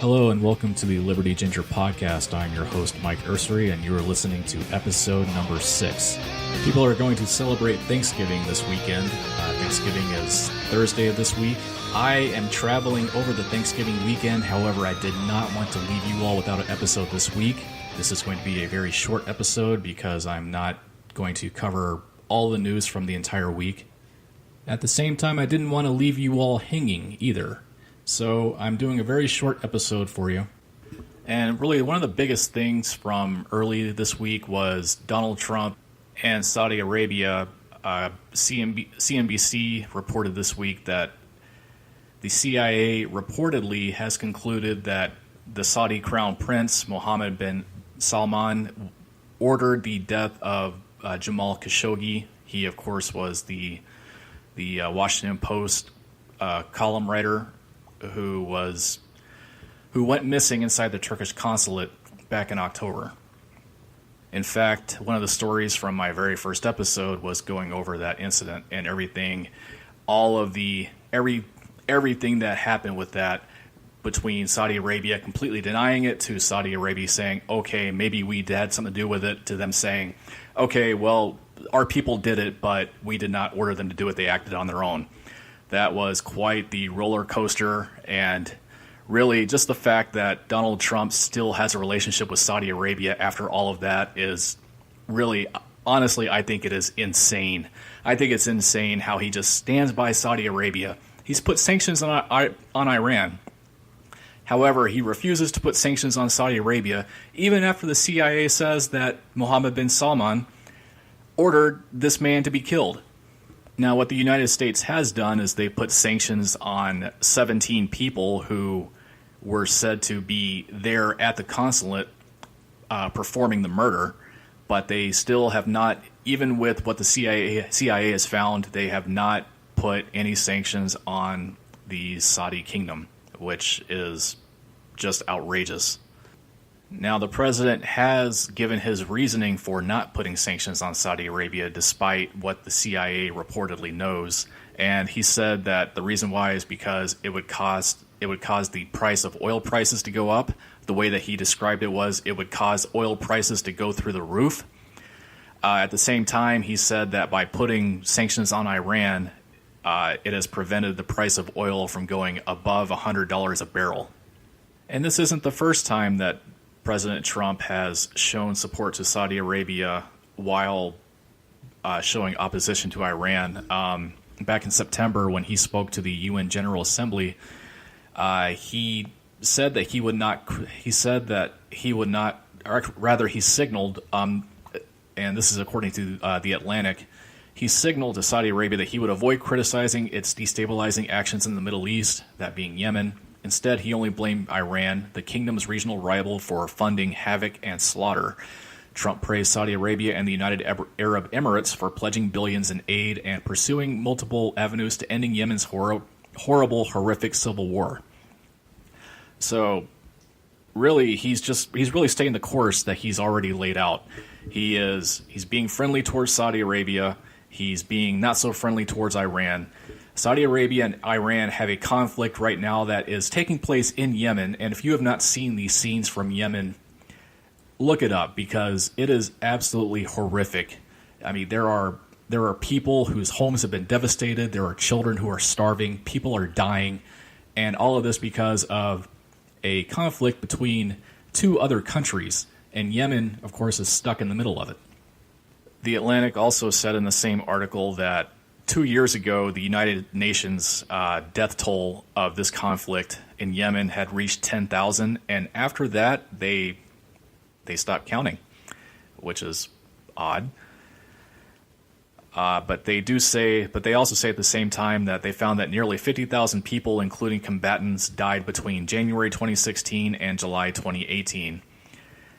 Hello and welcome to the Liberty Ginger podcast. I'm your host, Mike Ursery, and you are listening to episode number 6. People are going to celebrate Thanksgiving this weekend. Thanksgiving is Thursday of this week. I am traveling over the Thanksgiving weekend. However, I did not want to leave you all without an episode this week. This is going to be a very short episode because I'm not going to cover all the news from the entire week. At the same time, I didn't want to leave you all hanging either. So I'm doing a very short episode for you. And really one of the biggest things from early this week was Donald Trump and Saudi Arabia. CNBC reported this week that the CIA reportedly has concluded that the Saudi Crown Prince, Mohammed bin Salman, ordered the death of Jamal Khashoggi. He, of course, was the Washington Post column writer who went missing inside the Turkish consulate back in October. In fact, one of the stories from my very first episode was going over that incident and everything, everything that happened with that, between Saudi Arabia completely denying it to Saudi Arabia saying, okay, maybe we had something to do with it, to them saying, okay, well, our people did it, but we did not order them to do it. They acted on their own. That was quite the roller coaster, and really just the fact that Donald Trump still has a relationship with Saudi Arabia after all of that is really, honestly, I think it is insane. I think it's insane how he just stands by Saudi Arabia. He's put sanctions on Iran. However, he refuses to put sanctions on Saudi Arabia, even after the CIA says that Mohammed bin Salman ordered this man to be killed. Now, what the United States has done is they put sanctions on 17 people who were said to be there at the consulate performing the murder, but they still have not, even with what the CIA has found, they have not put any sanctions on the Saudi kingdom, which is just outrageous. Now, the president has given his reasoning for not putting sanctions on Saudi Arabia despite what the CIA reportedly knows, and he said that the reason why is because it would cause the price of oil prices to go up. The way that he described it was it would cause oil prices to go through the roof. At the same time, he said that by putting sanctions on Iran, it has prevented the price of oil from going above $100 a barrel. And this isn't the first time that President Trump has shown support to Saudi Arabia while showing opposition to Iran. Back in September, when he spoke to the UN General Assembly, he said that he would not. He said that he would not, or rather, he signaled, and this is according to the Atlantic. He signaled to Saudi Arabia that he would avoid criticizing its destabilizing actions in the Middle East, that being Yemen. Instead, he only blamed Iran, the kingdom's regional rival, for funding havoc and slaughter. Trump praised Saudi Arabia and the United Arab Emirates for pledging billions in aid and pursuing multiple avenues to ending Yemen's horrific civil war. So, really, he's really staying the course that he's already laid out. He's being friendly towards Saudi Arabia. He's being not so friendly towards Iran. Saudi Arabia and Iran have a conflict right now that is taking place in Yemen, and if you have not seen these scenes from Yemen, look it up because it is absolutely horrific. I mean, there are people whose homes have been devastated, there are children who are starving, people are dying, and all of this because of a conflict between two other countries, and Yemen, of course, is stuck in the middle of it. The Atlantic also said in the same article that 2 years ago, the United Nations death toll of this conflict in Yemen had reached 10,000, and after that, they stopped counting, which is odd. But they also say at the same time that they found that nearly 50,000 people, including combatants, died between January 2016 and July 2018.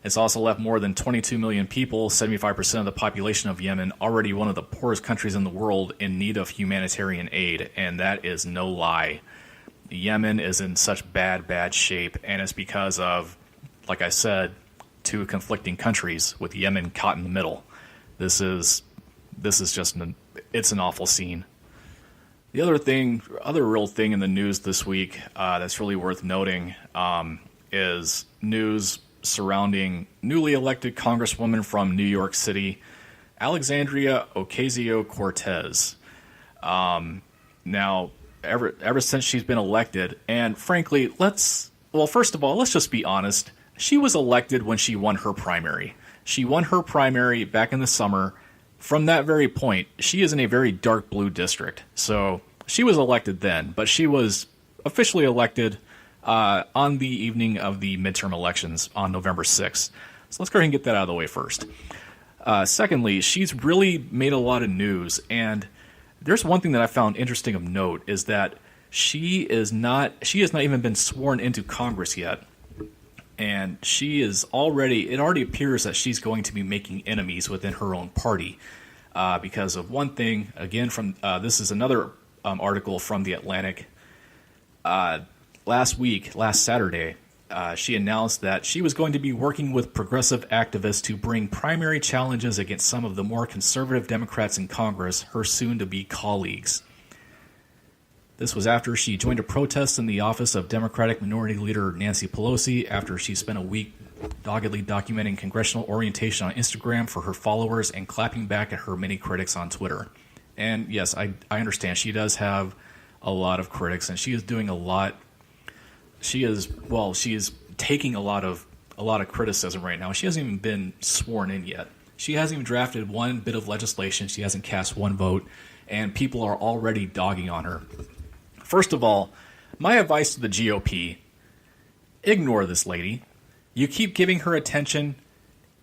It's also left more than 22 million people, 75% of the population of Yemen, already one of the poorest countries in the world, in need of humanitarian aid, and that is no lie. Yemen is in such bad shape, and it's because of, like I said, two conflicting countries with Yemen caught in the middle. This is just it's an awful scene. The other real thing in the news this week that's really worth noting is news surrounding newly elected Congresswoman from New York City, Alexandria Ocasio-Cortez. Now, ever since she's been elected, and frankly, first of all, let's just be honest. She was elected when she won her primary. She won her primary back in the summer. From that very point, she is in a very dark blue district. So she was elected then, but she was officially elected on the evening of the midterm elections on November 6th. So let's go ahead and get that out of the way first. Secondly, she's really made a lot of news, and there's one thing that I found interesting of note is that she has not even been sworn into Congress yet. And it already appears that she's going to be making enemies within her own party because of one thing. Again, this is another article from The Atlantic. Last Saturday, she announced that she was going to be working with progressive activists to bring primary challenges against some of the more conservative Democrats in Congress, her soon-to-be colleagues. This was after she joined a protest in the office of Democratic Minority Leader Nancy Pelosi after she spent a week doggedly documenting congressional orientation on Instagram for her followers and clapping back at her many critics on Twitter. And yes, I understand she does have a lot of critics, and she is doing a lot. She is taking a lot of criticism right now. She hasn't even been sworn in yet. She hasn't even drafted one bit of legislation. She hasn't cast one vote, and people are already dogging on her. First of all, my advice to the GOP, ignore this lady. You keep giving her attention.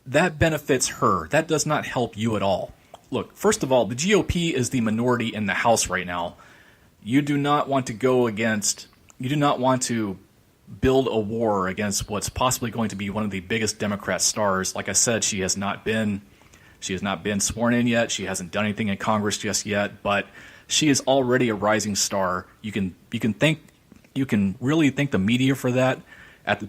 That benefits her. That does not help you at all. Look, first of all, the GOP is the minority in the House right now. You do not want to build a war against what's possibly going to be one of the biggest Democrat stars. Like I said, she has not been sworn in yet. She hasn't done anything in Congress just yet, but she is already a rising star. You can really thank the media for that,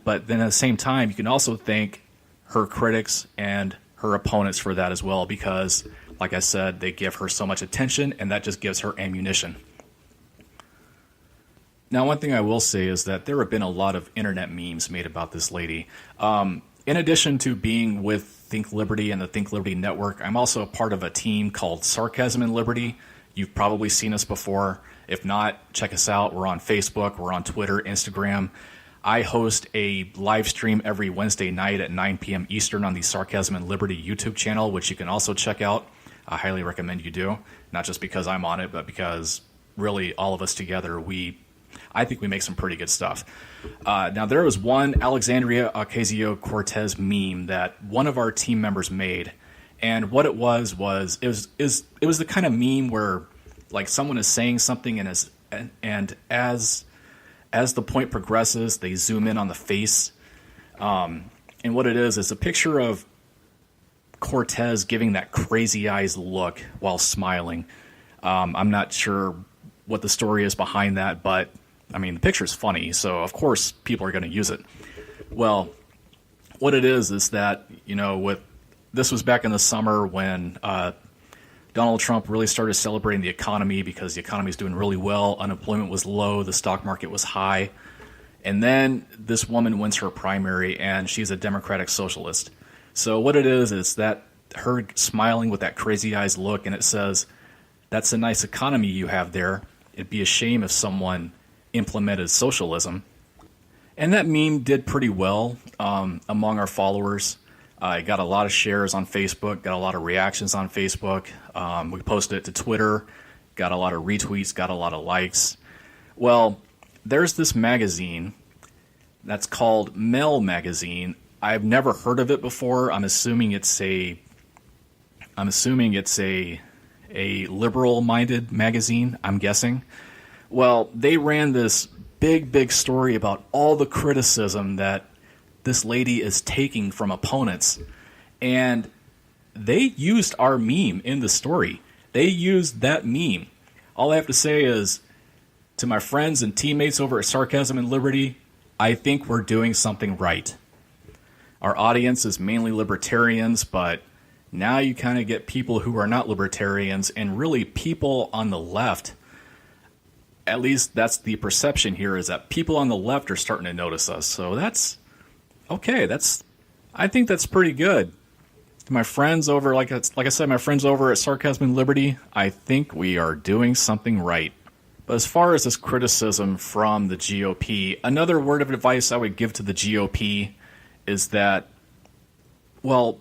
but then at the same time, you can also thank her critics and her opponents for that as well, because, like I said, they give her so much attention, and that just gives her ammunition. Now, one thing I will say is that there have been a lot of internet memes made about this lady. In addition to being with Think Liberty and the Think Liberty Network, I'm also a part of a team called Sarcasm and Liberty. You've probably seen us before. If not, check us out. We're on Facebook. We're on Twitter, Instagram. I host a live stream every Wednesday night at 9 p.m. Eastern on the Sarcasm and Liberty YouTube channel, which you can also check out. I highly recommend you do. Not just because I'm on it, but because really all of us together, I think we make some pretty good stuff. Now, there was one Alexandria Ocasio-Cortez meme that one of our team members made. And what it was the kind of meme where, like, someone is saying something and as the point progresses, they zoom in on the face. And what it is a picture of Cortez giving that crazy eyes look while smiling. I'm not sure what the story is behind that, but I mean, the picture's funny, so of course people are going to use it. Well, what it is that, this was back in the summer when Donald Trump really started celebrating the economy because the economy is doing really well. Unemployment was low. The stock market was high. And then this woman wins her primary, and she's a Democratic socialist. So what it is that her smiling with that crazy eyes look, and it says, "That's a nice economy you have there. It'd be a shame if someone implemented socialism." And that meme did pretty well among our followers. I got a lot of shares on Facebook, got a lot of reactions on Facebook. We posted it to Twitter, got a lot of retweets, got a lot of likes. Well, there's this magazine that's called Mel Magazine. I've never heard of it before. I'm assuming it's a liberal-minded magazine, I'm guessing. Well, they ran this big story about all the criticism that this lady is taking from opponents. And they used our meme in the story. They used that meme. All I have to say is, to my friends and teammates over at Sarcasm and Liberty, I think we're doing something right. Our audience is mainly libertarians, but now you kind of get people who are not libertarians and really people on the left. At least that's the perception here, is that people on the left are starting to notice us. So that's Okay, I think that's pretty good. My friends over, like I said, my friends over at Sarcasm and Liberty, I think we are doing something right. But as far as this criticism from the GOP, another word of advice I would give to the GOP is that, well,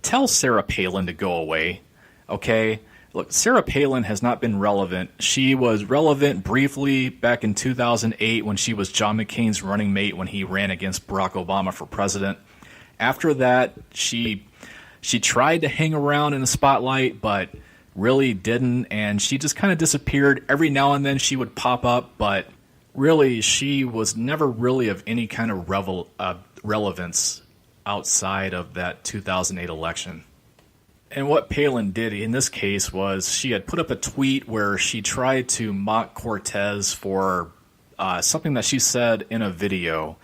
tell Sarah Palin to go away, okay? Look, Sarah Palin has not been relevant. She was relevant briefly back in 2008 when she was John McCain's running mate when he ran against Barack Obama for president. After that, she tried to hang around in the spotlight, but really didn't, and she just kind of disappeared. Every now and then she would pop up, but really she was never really of any kind of relevance outside of that 2008 election. And what Palin did in this case was she had put up a tweet where she tried to mock Cortez for something that she said in a video,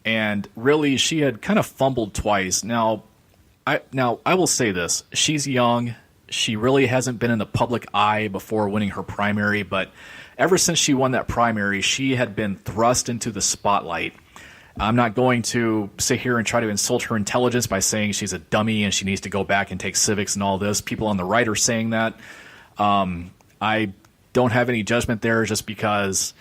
and really she had kind of fumbled twice. Now I will say this: she's young. She really hasn't been in the public eye before winning her primary, but ever since she won that primary, she had been thrust into the spotlight. I'm not going to sit here and try to insult her intelligence by saying she's a dummy and she needs to go back and take civics and all this. People on the right are saying that. I don't have any judgment there just because,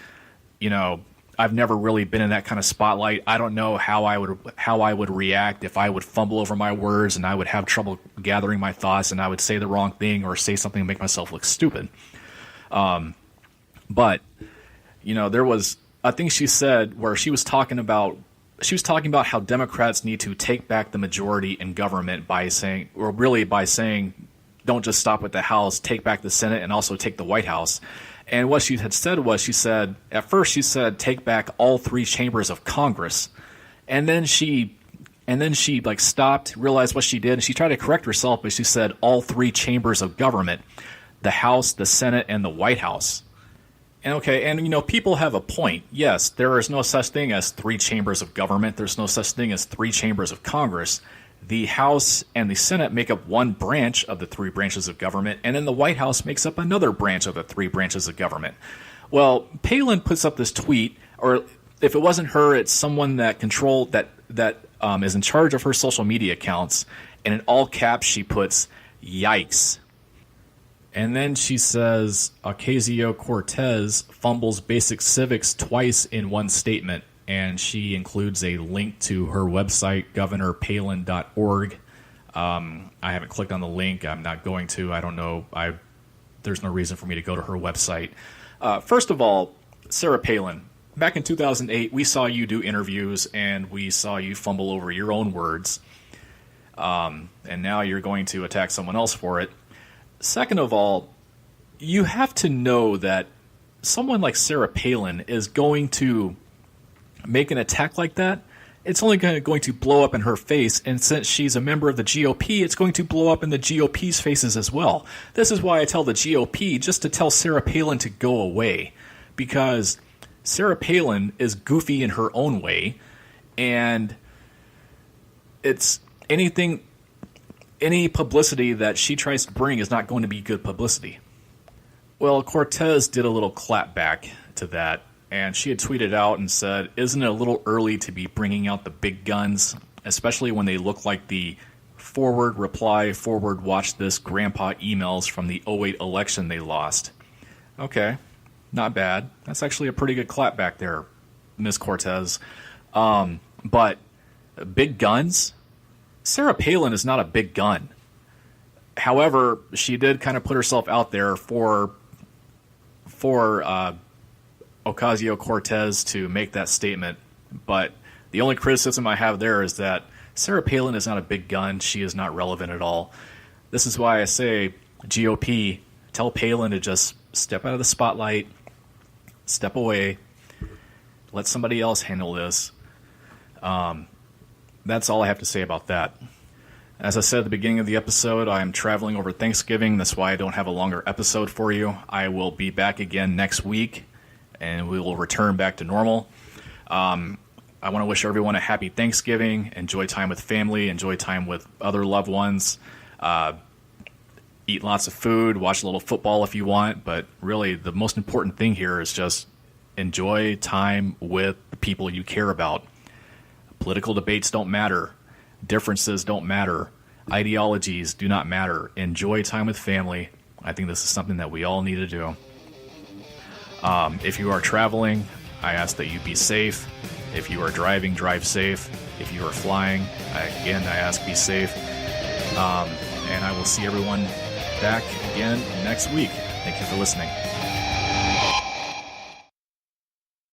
I've never really been in that kind of spotlight. I don't know how I would react if I would fumble over my words and I would have trouble gathering my thoughts and I would say the wrong thing or say something to make myself look stupid. But there was a thing she said where she was talking about how Democrats need to take back the majority in government by saying, don't just stop at the House, take back the Senate and also take the White House. And what she had said was, at first she said, take back all three chambers of Congress. And then she stopped, realized what she did, and she tried to correct herself, but she said all three chambers of government, the House, the Senate, and the White House. And people have a point. Yes, there is no such thing as three chambers of government. There's no such thing as three chambers of Congress. The House and the Senate make up one branch of the three branches of government, and then the White House makes up another branch of the three branches of government. Well, Palin puts up this tweet, or if it wasn't her, it's someone that is in charge of her social media accounts, and in all caps she puts, "Yikes." And then she says, Ocasio-Cortez fumbles basic civics twice in one statement. And she includes a link to her website, governorpalin.org. I haven't clicked on the link. I'm not going to. I don't know. There's no reason for me to go to her website. First of all, Sarah Palin, back in 2008, we saw you do interviews and we saw you fumble over your own words. And now you're going to attack someone else for it. Second of all, you have to know that someone like Sarah Palin is going to make an attack like that. It's only going to blow up in her face, and since she's a member of the GOP, it's going to blow up in the GOP's faces as well. This is why I tell the GOP just to tell Sarah Palin to go away, because Sarah Palin is goofy in her own way, and it's any publicity that she tries to bring is not going to be good publicity. Well, Cortez did a little clap back to that, and she had tweeted out and said, "Isn't it a little early to be bringing out the big guns, especially when they look like the forward watch this grandpa emails from the '08 election they lost?" Okay, not bad. That's actually a pretty good clap back there, Miss Cortez. But big guns? Sarah Palin is not a big gun. However, she did kind of put herself out there for Ocasio-Cortez to make that statement. But the only criticism I have there is that Sarah Palin is not a big gun. She is not relevant at all. This is why I say, GOP, tell Palin to just step out of the spotlight, step away, let somebody else handle this. That's all I have to say about that. As I said at the beginning of the episode, I am traveling over Thanksgiving. That's why I don't have a longer episode for you. I will be back again next week, and we will return back to normal. I want to wish everyone a happy Thanksgiving. Enjoy time with family. Enjoy time with other loved ones. Eat lots of food. Watch a little football if you want. But really, the most important thing here is just enjoy time with the people you care about. Political debates don't matter. Differences don't matter. Ideologies do not matter. Enjoy time with family. I think this is something that we all need to do. If you are traveling, I ask that you be safe. If you are driving, drive safe. If you are flying, I ask be safe. And I will see everyone back again next week. Thank you for listening.